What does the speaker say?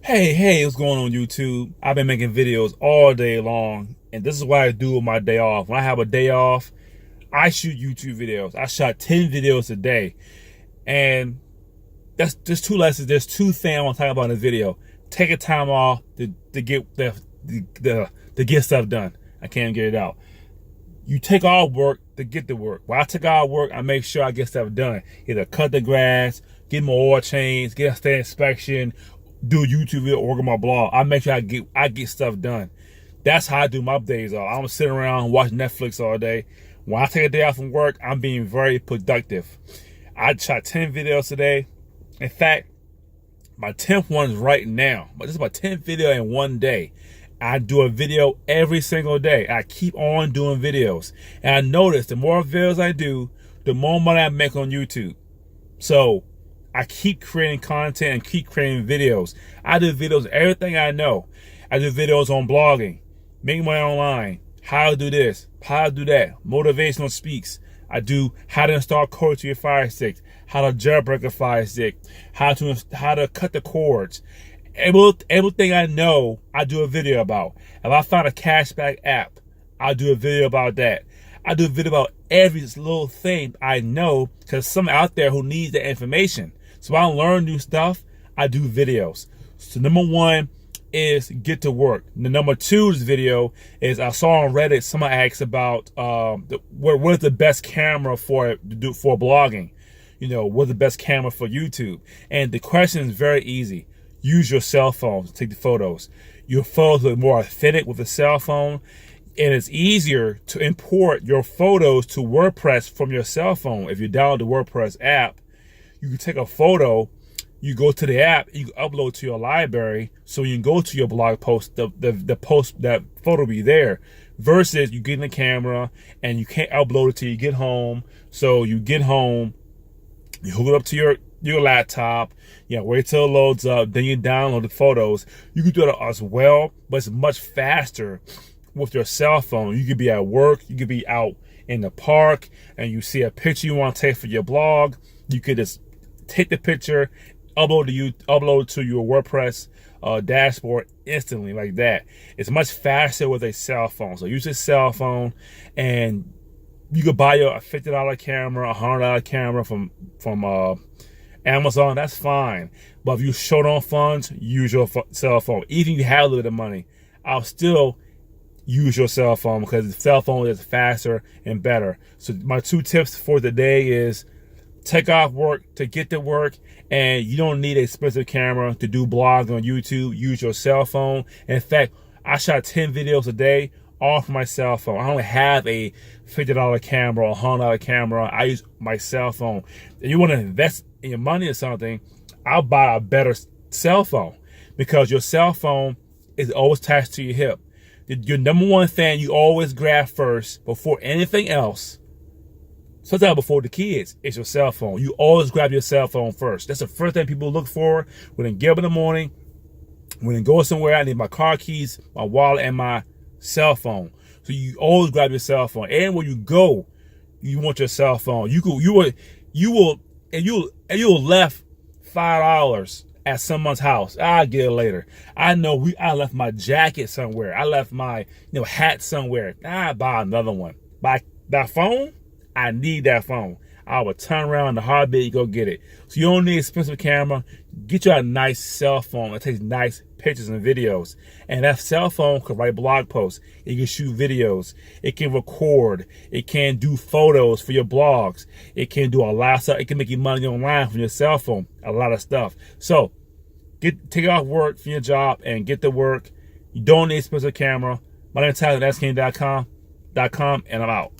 Hey, what's going on YouTube? I've been making videos all day long, and this is what I do with my day off. When I have a day off, I shoot YouTube videos. I shot 10 videos a day, and that's just two lessons. There's two things I want to talk about in this video. Taking time off to get to get stuff done. I can't get it out. You take off work to get to work. When I take off work, I make sure I get stuff done. Either cut the grass, get my oil change, get a state inspection, do a YouTube video, work on my blog. I make sure I get stuff done. That's how I do my days off. I don't sit around and watch Netflix all day. When I take a day off from work, I'm being very productive. I shot 10 videos today. In fact, my 10th one is right now. But this is my 10th video in one day. I do a video every single day. I keep on doing videos. And I notice the more videos I do, the more money I make on YouTube. So I keep creating content and keep creating videos. I do videos, everything I know. I do videos on blogging, making money online, how to do this, how to do that, motivational speaks. I do how to install cords to your Fire Stick, how to jailbreak a Fire Stick, how to cut the cords. Everything I know, I do a video about. If I find a cashback app, I do a video about that. I do a video about every little thing I know, because someone out there who needs the information. So I learn new stuff, I do videos. So number one is get to work. The number two is video is I saw on Reddit someone asked about what is the best camera for blogging. You know, what's the best camera for YouTube? And the question is very easy. Use your cell phone to take the photos. Your photos look more authentic with a cell phone, and it's easier to import your photos to WordPress from your cell phone. If you download the WordPress app, you can take a photo, you go to the app, you can upload to your library, so you can go to your blog post, the post, that photo will be there, versus you get in the camera and you can't upload it till you get home. So you get home, you hook it up to your laptop, wait till it loads up, then you download the photos. You can do it as well, but it's much faster with your cell phone. You could be at work, you could be out in the park, and you see a picture you want to take for your blog. You could just take the picture, upload to your WordPress dashboard instantly like that. It's much faster with a cell phone. So use a cell phone, and you could buy a $50 camera, a $100 camera from Amazon. That's fine. But if you're short on funds, use your cell phone. Even if you have a little bit of money, I'll still use your cell phone, because the cell phone is faster and better. So my two tips for the day is take off work to get to work, and you don't need an expensive camera to do blogs on YouTube. Use your cell phone. In fact, I shot 10 videos a day off my cell phone. I only have a $50 camera or a $100 camera. I use my cell phone. If you want to invest in your money or something, I'll buy a better cell phone, because your cell phone is always attached to your hip. Your number one thing you always grab first before anything else, sometimes before the kids, is your cell phone. You always grab your cell phone first. That's the first thing people look for when they get up in the morning. When they go somewhere, I need my car keys, my wallet, and my cell phone. So you always grab your cell phone. And when you go, you want your cell phone. You'll left $5 at someone's house. I'll get it later. I know I left my jacket somewhere. I left my hat somewhere. I'll buy another one. Buy that phone. I need that phone. I will turn around in a heartbeat, go get it. So you don't need an expensive camera. Get you a nice cell phone that takes nice pictures and videos. And that cell phone can write blog posts. It can shoot videos. It can record. It can do photos for your blogs. It can do a lot of stuff. It can make you money online from your cell phone. A lot of stuff. So take off work from your job and get to work. You don't need an expensive camera. My name is Tyler at SKing.com, and I'm out.